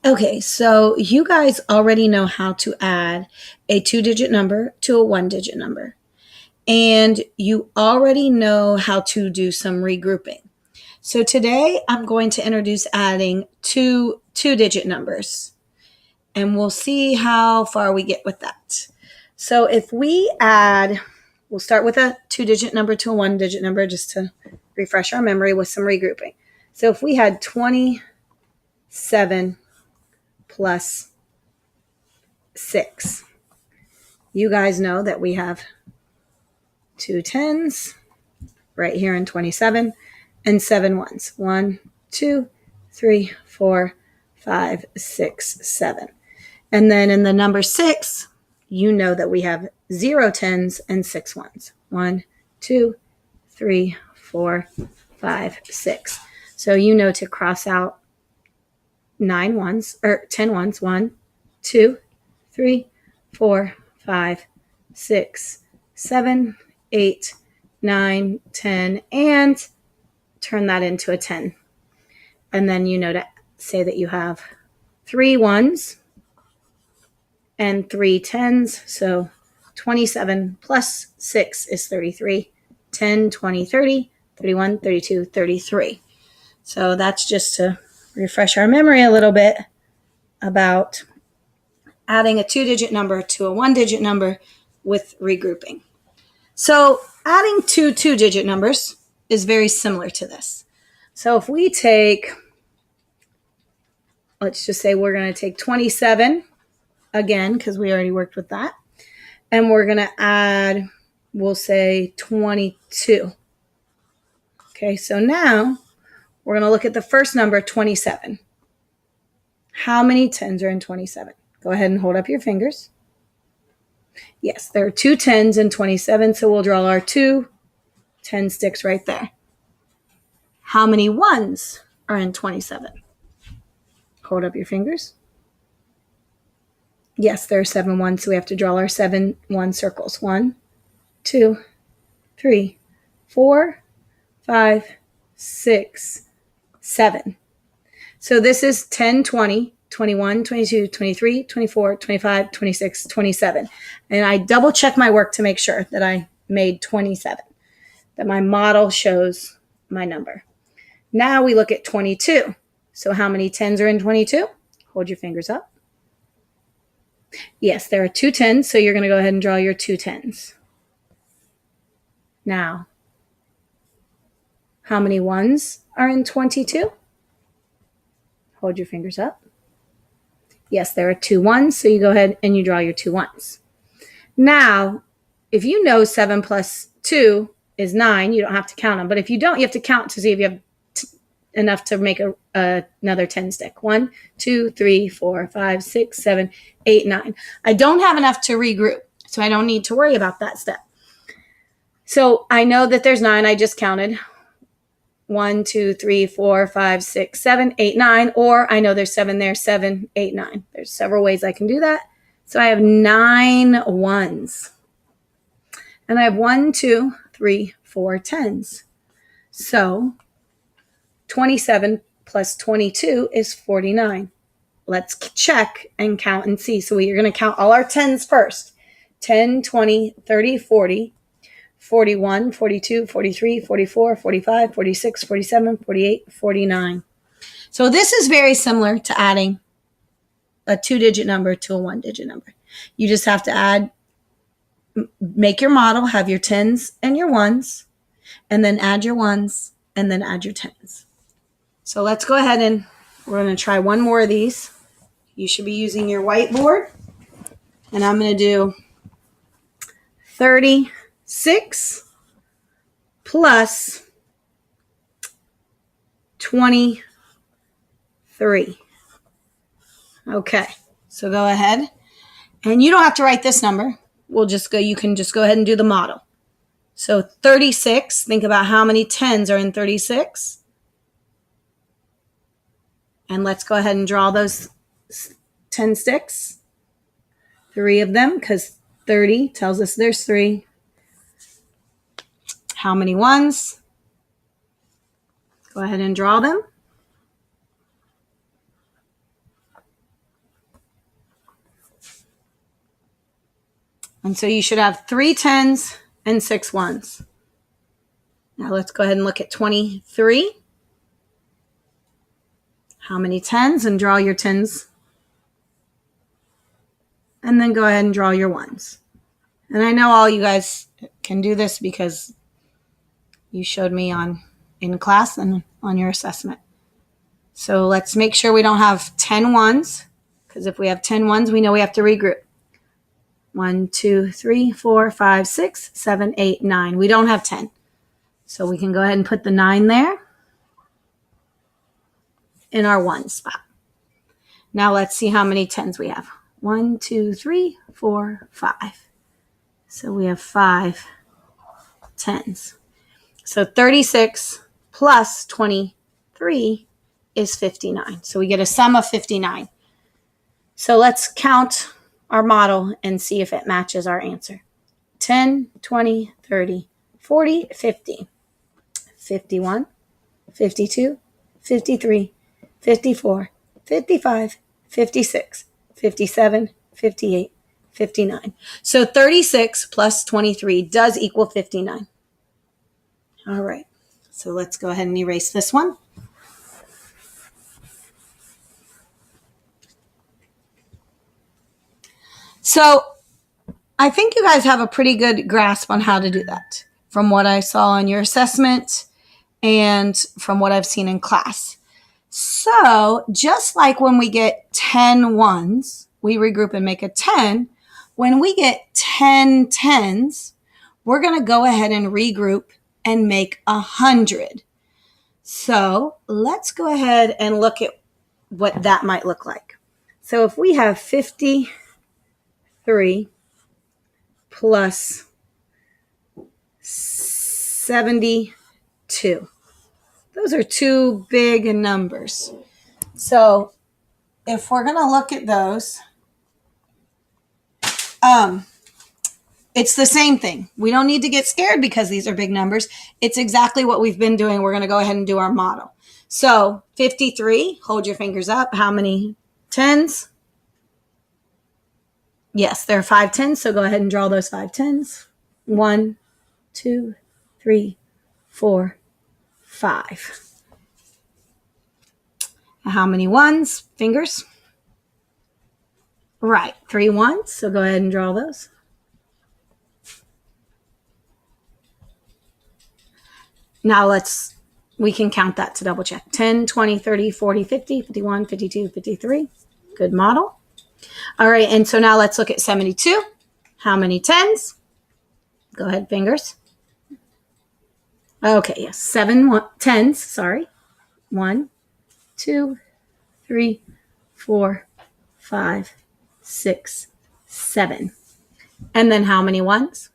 Okay, so you guys already know how to add a 2-digit number to a 1-digit number. And you already know how to do some regrouping. So today I'm going to introduce adding two-digit numbers. And we'll see how far we get with that. So if we add, we'll start with a 2-digit number to a 1-digit number just to refresh our memory with some regrouping. So if we had 27 plus 6, you guys know that we have 2 tens right here in 27 and 7 ones. 1, 2, 3, 4, 5, 6, 7. And then in the number 6, you know that we have 0 tens and 6 ones. 1, 2, 3, 4, 5, 6. So you know to cross out 9 ones or 10 ones. 1, 2, 3, 4, 5, 6, 7, 8, 9, 10, and turn that into a 10. And then you know to say that you have 3 ones and 3 tens. So 27 plus 6 is 33. 10, 20, 30, 31, 32, 33. So that's just to refresh our memory a little bit about adding a 2-digit number to a 1-digit number with regrouping. So adding 2-digit numbers is very similar to this. So if we take, let's just say we're going to take 27 again, because we already worked with that. And we're going to add, we'll say 22. Okay, so now we're going to look at the first number, 27. How many tens are in 27? Go ahead and hold up your fingers. Yes, there are 2 tens in 27, so we'll draw our 2 10 sticks right there. How many ones are in 27? Hold up your fingers. Yes, there are 7 ones, so we have to draw our 7 1 circles. 1, 2, 3, 4, 5, 6, 7. So this is 10, 20, 21, 22, 23, 24, 25, 26, 27. And I double check my work to make sure that I made 27, that my model shows my number. Now we look at 22. So how many tens are in 22? Hold your fingers up. Yes, there are 2 tens, so you're going to go ahead and draw your 2 tens. Now, how many ones are in 22? Hold your fingers up. Yes, there are 2 ones, so you go ahead and you draw your 2 ones. Now, if you know 7 plus 2 is 9, you don't have to count them. But if you don't, you have to count to see if you have enough to make another 10 stick. 1, 2, 3, 4, 5, 6, 7, 8, 9. I don't have enough to regroup, so I don't need to worry about that step. So I know that there's 9. I just counted. 1, 2, 3, 4, 5, 6, 7, 8, 9. Or I know there's 7 there, 7, 8, 9. There's several ways I can do that. So I have 9 ones. And I have 1, 2, 3, 4 tens. So 27 plus 22 is 49. Let's check and count and see. So we're going to count all our tens first. 10, 20, 30, 40, 41, 42, 43, 44, 45, 46, 47, 48, 49. So this is very similar to adding a 2-digit number to a 1-digit number. You just have to add, make your model, have your tens and your ones, and then add your ones, and then add your tens. So let's go ahead and we're going to try one more of these. You should be using your whiteboard. And I'm going to do 36 plus 23. Okay, so go ahead. And you don't have to write this number. You can just go ahead and do the model. So 36, think about how many tens are in 36. And let's go ahead and draw those 10 sticks. 3 of them, because 30 tells us there's 3. How many ones? Go ahead and draw them. And so you should have 3 10s and 6 1s. Now let's go ahead and look at 23. How many 10s? And draw your 10s. And then go ahead and draw your 1s. And I know all you guys can do this because you showed me in class and on your assessment. So let's make sure we don't have 10 1s, because if we have 10 1s, we know we have to regroup. 1, 2, 3, 4, 5, 6, 7, 8, 9. We don't have 10. So we can go ahead and put the 9 there in our 1 spot. Now let's see how many 10s we have. 1, 2, 3, 4, 5. So we have 5 10s. So 36 plus 23 is 59. So we get a sum of 59. So let's count our model and see if it matches our answer. 10, 20, 30, 40, 50, 51, 52, 53, 54, 55, 56, 57, 58, 59. So 36 plus 23 does equal 59. All right. So let's go ahead and erase this one. So I think you guys have a pretty good grasp on how to do that from what I saw on your assessment and from what I've seen in class. So just like when we get 10 1s, we regroup and make a 10. When we get 10 10s, we're going to go ahead and regroup and make 100. So let's go ahead and look at what that might look like. So if we have 53 plus 72, those are two big numbers. So if we're going to look at those, it's the same thing. We don't need to get scared because these are big numbers. It's exactly what we've been doing. We're going to go ahead and do our model. So 53, hold your fingers up. How many 10s? Yes, there are 5 10s. So go ahead and draw those 5 10s. 1, 2, 3, 4, 5. How many 1s? Fingers? Right, 3 1s. So go ahead and draw those. Now we can count that to double check. 10, 20, 30, 40, 50, 51, 52, 53. Good model. All right, and so now let's look at 72. How many 10s? Go ahead, fingers. Okay, yes, 7 10s, sorry. 1, 2, 3, 4, 5, 6, 7. And then how many 1s?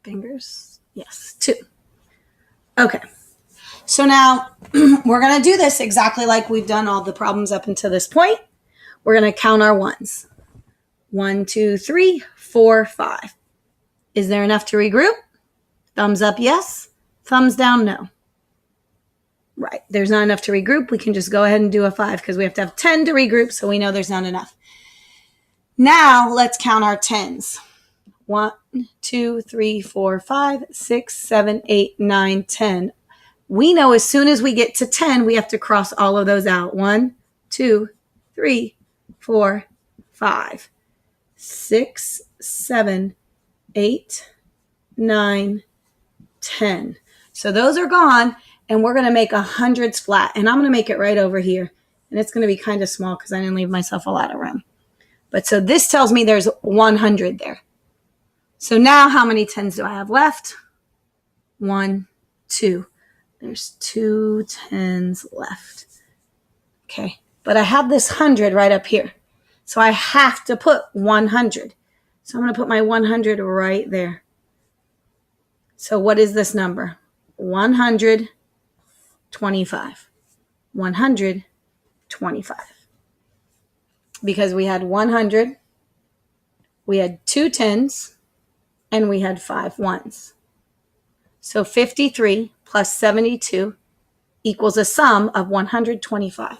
Fingers. Yes, 2. Okay. So now we're going to do this exactly like we've done all the problems up until this point. We're going to count our 1s. 1, 2, 3, 4, 5. Is there enough to regroup? Thumbs up, yes. Thumbs down, no. Right. There's not enough to regroup. We can just go ahead and do a 5 because we have to have 10 to regroup, so we know there's not enough. Now let's count our 10s. 1, 2, 3, 4, 5, 6, 7, 8, 9, 10. We know as soon as we get to 10, we have to cross all of those out. 1, 2, 3, 4, 5, 6, 7, 8, 9, 10. So those are gone, and we're going to make 100s flat. And I'm going to make it right over here. And it's going to be kind of small because I didn't leave myself a lot of room. But so this tells me there's 100 there. So now how many 10s do I have left? 1, 2. There's 2 10s left. Okay. But I have this 100 right up here. So I have to put 100. So I'm going to put my 100 right there. So what is this number? 125. 125. Because we had 100, we had 2 10s, and we had 5 1s. So 53 plus 72 equals a sum of 125.